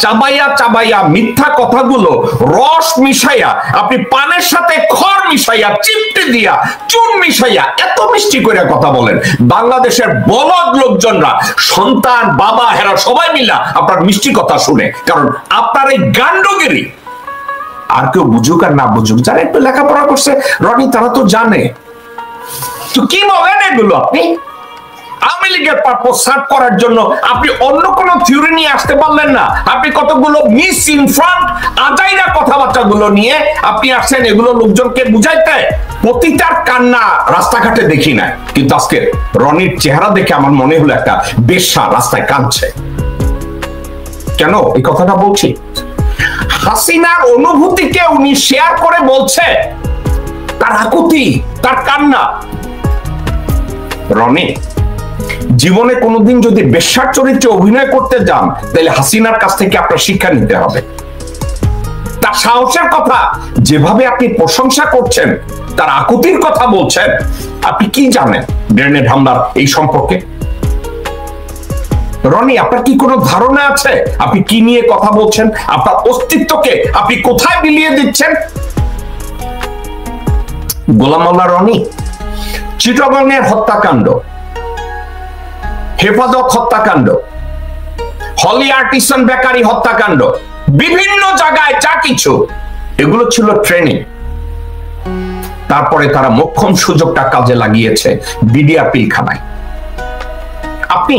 চাবাইয়া চাবাইয়া মিথ্যা কথাগুলো রস মিশাইয়া, আপনি পানের সাথে খড় মিশাইয়া, চিপটে দিয়া, চুন মিশাইয়া এত মিষ্টি করে কথা বলেন, বাংলাদেশের বলদ লোকজনরা, সন্তান, বাবা, হেরা সবাই মিলা আপনার মিষ্টি কথা শুনে। কারণ আপনার এই গান্ডগিরি আর কেউ বুঝুক আর না বুঝুক, যারা একটু লেখাপড়া করছে রনি, তারা তো জানে। তো কি বলেন এগুলো আপনি? আওয়ামী লীগের পারপোজ সার্ভ করার জন্য আপনি অন্য কোন থিওরি নিয়ে আসতে পারলেন না। আপনি কতগুলো মিস ইনফ্রন্ট আজাইরা কথাবার্তা গুলো নিয়ে আপনি আসছেন এগুলো লোকজনকে বুঝাইতে। পতিতার কান্না রাস্তাঘাটে দেখি না, কিন্তু আজকে রনির চেহারা দেখে আমার মনে হলো একটা বেশ্যা রাস্তায় কাঁদছে। কেন এই কথাটা বলছি? হাসিনার অনুভূতিকে উনি শেয়ার করে বলছে, তার আকুতি, তার কান্না। রনি, জীবনে কোনোদিন যদি বেশ্যার চরিত্রে অভিনয় করতে যান, তাহলে হাসিনার কাছ থেকে আপনার শিক্ষা নিতে হবে। তার সাহসের কথা যেভাবে আপনি প্রশংসা করছেন, তার আকুতির কথা বলছেন, আপনি কি জানেন গ্রেনেড হামলার এই সম্পর্কে? রনি, আপনার কি কোনো ধারণা আছে আপনি কি নিয়ে কথা বলছেন? আপনার অস্তিত্বকে আপনি কোথায় বিলিয়ে দিচ্ছেন? গোলাম মোল্লা রনি, চিটাগংয়ের হত্যাকাণ্ড, হেফাজত হত্যাকাণ্ড, হলি আর্টিসান বেকারি হত্যাকাণ্ড, বিভিন্ন জায়গায় যা কিছু, এগুলো ছিল ট্রেনিং। তারপরে তারা মোক্ষম সুযোগটা কাজে লাগিয়েছে বিডিআর পিলখানায়। আপনি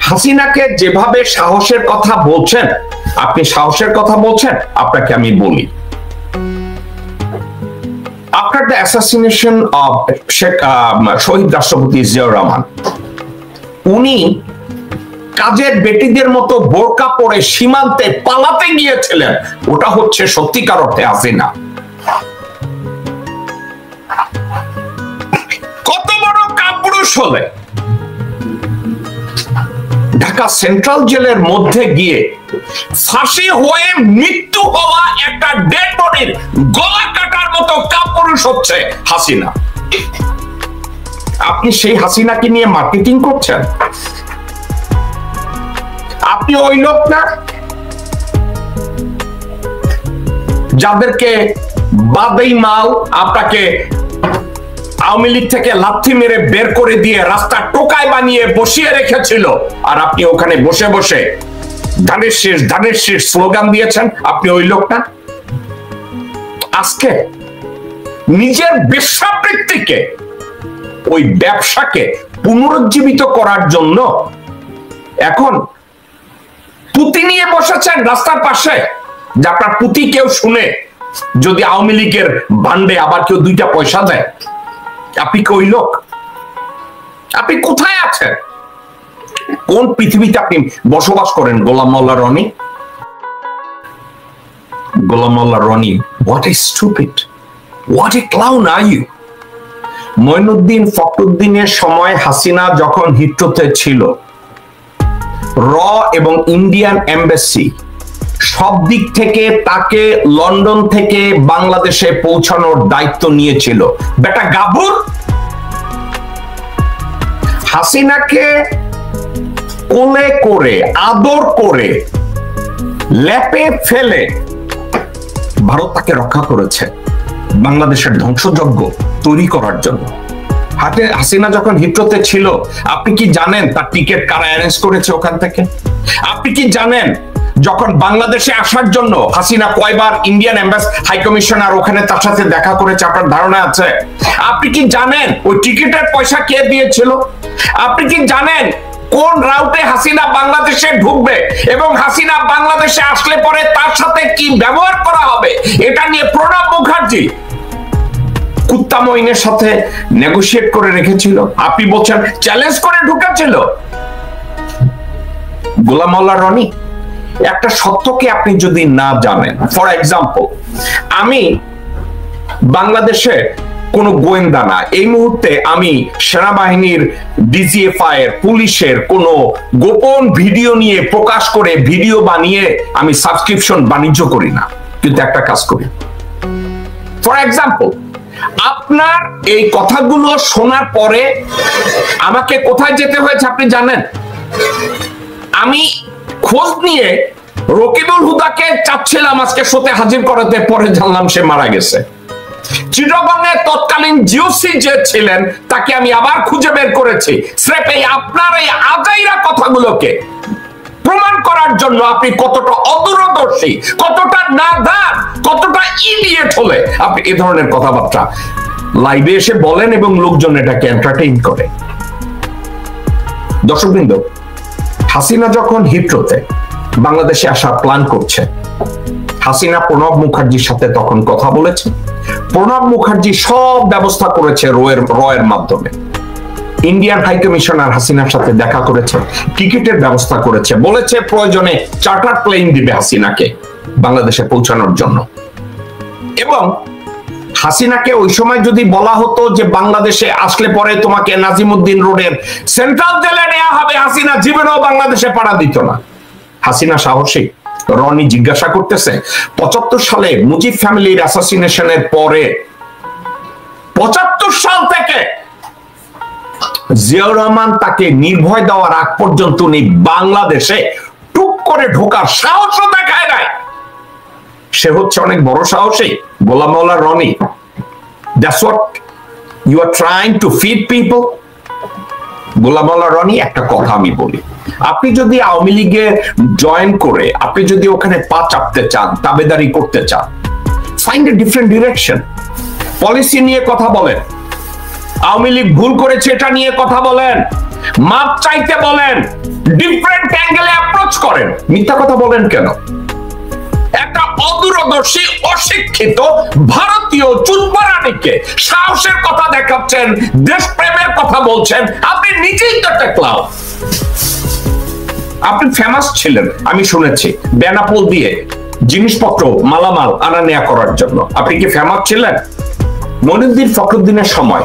হাসিনাকে যেভাবে সাহসের কথা বলছেন, আপনি সাহসের কথা বলছেন, আপনাকে আমি বলি, after the assassination of শহীদ রাষ্ট্রপতি জিয়াউর রহমান, উনি কাজের বেটিদের মতো বোরকা পরে সীমান্তে পালাতে গিয়েছিলেন। ওটা হচ্ছে সত্যিকার অর্থে হাসিনা। কত বড় কাপুরুষ হলে ঢাকা সেন্ট্রাল জেলের মধ্যে গিয়ে ফাঁসি হয়ে মৃত্যু হওয়া একটা ডেড বডির গলা কাটার মতো কাপুরুষ হচ্ছে হাসিনা। আপনি সেই হাসিনাকে নিয়ে মার্কেটিং করছেন? আপনি ওই লোক না যাদেরকে বাদেই মাল আপনাকে আওয়ামী লীগ থেকে লাথি মেরে বের করে দিয়ে রাস্তা টোকায় বানিয়ে বসিয়ে রেখেছিল, আর আপনি ওখানে বসে বসে ধানের শীষ স্লোগান দিয়েছেন? আপনি ওই লোক না? আজকে নিজের বেশ্যাবৃত্তিকে, ওই ব্যবসাকে পুনরুজ্জীবিত করার জন্য এখন পুঁতি নিয়ে বসেছেন রাস্তার পাশে, যে আপনার পুঁতি কেউ শুনে যদি আওয়ামী লীগের বান্ডে আবার কেউ 2টা পয়সা দেয়। আপনি কি ওই লোক? আপনি কোথায় আছেন? কোন পৃথিবীতে আপনি বসবাস করেন গোলাম মোল্লা রনি? গোলাম মোল্লা Roni, what a stupid, what a clown are you? Moinuddin ফখরুদ্দিনের সময় হাসিনা যখন হিট্রোতে ছিল, র এবং ইন্ডিয়ান এম্বাসি সব দিক থেকে তাকে লন্ডন থেকে বাংলাদেশে পৌঁছানোর দায়িত্ব নিয়েছিল। বেটা গাবুর হাসিনাকে কোলে করে, আদর করে, ল্যাপে ফেলে ভারত তাকে রক্ষা করেছে বাংলাদেশের ধ্বংসযজ্ঞ তৈরি করার জন্য। হাসিনা যখন হিট্রোতে ছিল, আপনি কি জানেন তার টিকিট কারা অ্যারেঞ্জ করেছে ওখান থেকে? আপনি কি জানেন যখন বাংলাদেশে আসার জন্য হাসিনা কয়বার ইন্ডিয়ান হাই কমিশনার ওখানে তার সাথে দেখা করেছে? আপনার ধারণা আছে? আপনি কি জানেন ওই টিকিটের পয়সা কে দিয়েছিল? আপনি কি জানেন কোন রাউটে হাসিনা বাংলাদেশে ঢুকবে এবং হাসিনা বাংলাদেশে আসলে পরে তার সাথে কি ব্যবহার করা হবে? এটা নিয়ে প্রণব মুখার্জি কুত্তা মঈনের সাথে নেগোশিয়েট করে রেখেছিল। আপনি বলছেন চ্যালেঞ্জ করে ঢুকেছিল। গোলাম মোল্লা রনি, একটা সত্যকে আপনি যদি না জানেন, ফর এক্সাম্পল, আমি বাংলাদেশে কোন গোয়েন্দা না, এই মুহূর্তে আমি সেনাবাহিনীর, ডিজিএফআই এর, পুলিশের কোন গোপন ভিডিও নিয়ে প্রকাশ করে ভিডিও বানিয়ে আমি সাবস্ক্রিপশন বাণিজ্য করি না, কিন্তু একটা কাজ করি। ফর এক্সাম্পল, আপনার এই কথাগুলো শোনার পরে আমাকে কোথায় যেতে হয়েছে আপনি জানেন? আমি খোঁজ নিয়ে রকিবুল হুদাকে চাচ্ছিলাম আজকে শোতে হাজির করাতে, পরে জানলাম সে মারা গেছে। চিটাগংয়ে তৎকালীন জিওসি যে ছিলেন তাকে আমি আবার খুঁজে বের করেছি, স্রেফ এই আপনার এই আজাইরা কথাগুলোকে প্রমাণ করার জন্য আপনি কতটা অদূরদর্শী, কতটা নাদান, কতটা ইডিয়েট হলে আপনি এই ধরনের কথাবার্তা লাইভে এসে বলেন এবং লোকজন এটাকে এন্টারটেইন করে। দর্শকবৃন্দ, হাসিনা যখন হিথ্রোতে বাংলাদেশে আসার প্ল্যান করছে, হাসিনা প্রণব মুখার্জির সাথে তখন কথা বলেছে। প্রণব মুখার্জি সব ব্যবস্থা করেছে রয়ের মাধ্যমে। ইন্ডিয়ান হাই কমিশনার হাসিনার সাথে দেখা করেছে, টিকিটের ব্যবস্থা করেছে, বলেছে প্রয়োজনে চার্টার প্লেন দিবে হাসিনাকে বাংলাদেশে পৌঁছানোর জন্য। এবং হাসিনাকে ওই সময় যদি বলা হতো যে বাংলাদেশে আসলে পরে তোমাকে নাজিমুদ্দিন রোডের সেন্ট্রাল জেলে নেওয়া হবে, হাসিনা জীবনেও বাংলাদেশে পাড়া দিত না। হাসিনা সাহসী। রনি জিজ্ঞাসা করতেছে 75 সালে মুজিব ফ্যামিলির অ্যাসাসিনেশনের পরে 75 সাল থেকে জিয়াউর রহমান তাকে নির্ভয় দেওয়ার আগ পর্যন্ত উনি বাংলাদেশে টুক করে ঢোকার সাহসও দেখায় নাই। সে হচ্ছে অনেক বড় সাহসী গোলাম মাওলা Roni. That's what you are trying to feed people. গোলাম মাওলা রনি, একটা কথা আমি বলি, আপনি যদি আওয়ামী লীগে জয়েন করে আপনি যদি ওখানে পা চাপতে চান, তাবেদারি করতে চান, find a different direction. Policy নিয়ে কথা বলেন, আওয়ামী লীগ ভুল করেছে এটা নিয়ে কথা বলেন, মাপ চাইতে বলেন, ডিফারেন্ট অ্যাঙ্গেলে অ্যাপ্রোচ করেন। মিথ্যা কথা বলেন কেন? একটা অদূরদর্শী অশিক্ষিত ভারতীয় চুতবারানিকে সাহসের কথা দেখাচ্ছেন, দেশপ্রেমের কথা বলছেন, আপনি নিজেই তো একটা ক্লাব। আপনি ফেমাস ছিলেন, আমি শুনেছি, বেনাপোল দিয়ে জিনিসপত্র মালামাল আনা নেয়া করার জন্য। আপনি কি ফেমাস ছিলেন? মঈনুদ্দিন ফখরুদ্দিনের সময়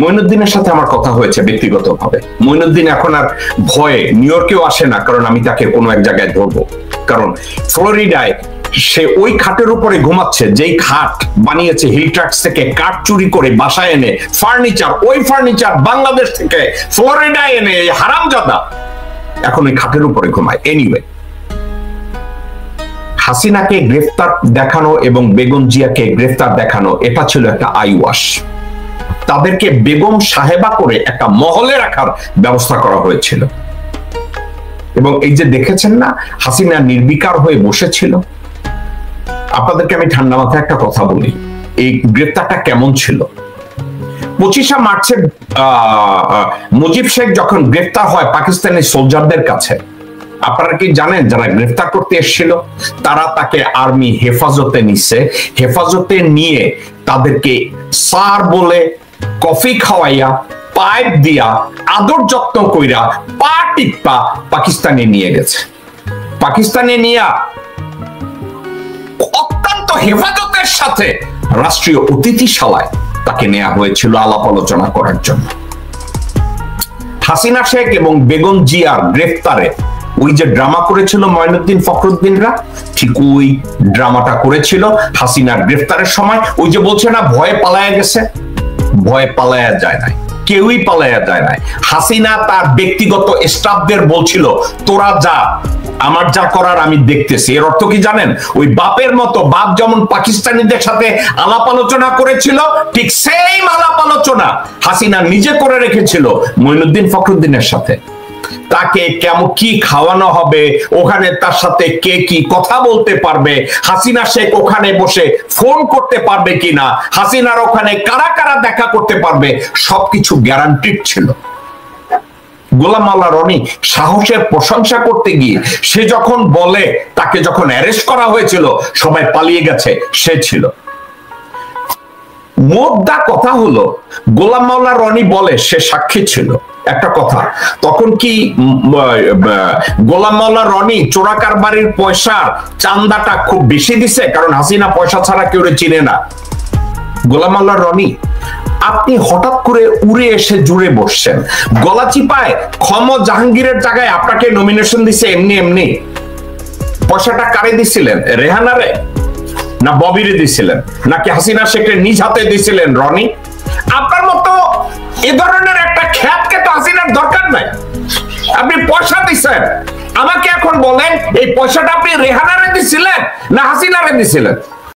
মঈনুদ্দিনের সাথে আমার কথা হয়েছে ব্যক্তিগতভাবে। মঈনুদ্দিন এখন আর ভয়ে নিউ ইয়র্কেও আসে না, কারণ আমি তাকে কোনো এক জায়গায় ধরবো। কারণ ফ্লোরিডায় সে ওই খাটের উপরে ঘুমাচ্ছে যেই খাট বানিয়েছে হিলট্রাক্স থেকে কাঠ চুরি করে বাসায় এনে ফার্নিচার, ওই ফার্নিচার বাংলাদেশ থেকে ফ্লোরিডায় এনে হারামজাদা এখন ওই খাটের উপরে ঘুমায়। এনিওয়ে, হাসিনাকে গ্রেফতার দেখানো এবং বেগম জিয়াকে গ্রেফতার দেখানো, এটা ছিল একটা আইওয়াশ। তাদেরকে বেগম সাহেবা করে একটা মহলে রাখার ব্যবস্থা করা হয়েছিল। এবং এই যে দেখেছেন না, হাসিনা নির্বিকার হয়ে বসেছিল। আপনাদেরকে আমি ঠান্ডা মাথায় একটা কথা বলি, এই গ্রেফতারটা কেমন ছিল। 25 মার্চে মুজিব শেখ যখন গ্রেফতার হয় পাকিস্তানি সোলজারদের কাছে, আপনারা কি জানেন যারা গ্রেফতার করতে এসেছিল তারা তাকে আর্মি হেফাজতে নিছে। হেফাজতে নিয়ে তাদেরকে স্যার বলে কফি খাওয়াইয়া, পাইপ দিয়া, আদর যত্ন কইরা, পা টিপা পাকিস্তানে নিয়ে গেছে। পাকিস্তানে নিয়ে অত্যন্ত হেফাজতের সাথে রাষ্ট্রীয় অতিথিশালায় তাকে নেওয়া হয়েছিল আলাপ আলোচনা করার জন্য। হাসিনা শেখ এবং বেগম জিয়ার গ্রেফতারে ওই যে ড্রামা করেছিল মঈনুদ্দিন ফখরুদ্দিনরা, ঠিক ওই ড্রামাটা করেছিল হাসিনার গ্রেফতারের সময়। ওই যে বলছে না ভয়ে পালায়া গেছে, ভয়ে পালায়া যায় নাই, কেউই পালায়া যায় নাই। হাসিনা তার ব্যক্তিগত স্টাফদের বলছিল তোরা যা, আমার যা করার আমি দেখতেছি। এর অর্থ কি জানেন? ওই বাপের মতো, বাপ যেমন পাকিস্তানিদের সাথে আলাপ আলোচনা করেছিল, ঠিক সেম আলাপ আলোচনা হাসিনা নিজে করে রেখেছিল মঈনুদ্দিন ফখরুদ্দিনের সাথে। তাকে কেমন কি খাওয়ানো হবে, ওখানে তার সাথে কে কি কথা বলতে পারবে, হাসিনা শেখ ওখানে বসে ফোন করতে পারবে কিনা, হাসিনার ওখানে কারা কারা দেখা করতে পারবে, সবকিছু গ্যারান্টিড ছিল। গোলাম মাওলা রনি সাহসের প্রশংসা করতে গিয়ে সে যখন বলে তাকে যখন অ্যারেস্ট করা হয়েছিল সবাই পালিয়ে গেছে, সে ছিল। মোদ্দা কথা হলো গোলাম মাওলা রনি বলে সে সাক্ষী ছিল। একটা কথা, তখন কি গোলাম মাওলা রনি চোরা কারবারির পয়সার চান্দাটা খুব বেশি দিছে? কারণ হাসিনা পয়সা ছাড়া কেউ চিনে না। গোলাম মাওলা রনি, আপনি হঠাৎ করে উড়ে এসে জুড়ে বসছেন, গলা চিপায় ক্ষম জাহাঙ্গীরের জায়গায় আপনাকে নমিনেশন দিছে এমনি এমনি। পয়সাটা কারে দিছিলেন? রেহানারে না ববিরে দিছিলেন, নাকি হাসিনা শেখের নিজ হাতে দিছিলেন? রনি, আপনার মতো এ ধরনের একটা খ্যাতকে তো হাসিনার দরকার নাই। আপনি পয়সা দিচ্ছেন, আমাকে এখন বলেন এই পয়সাটা আপনি রেহানারে দিছিলেন না হাসিনারে দিছিলেন?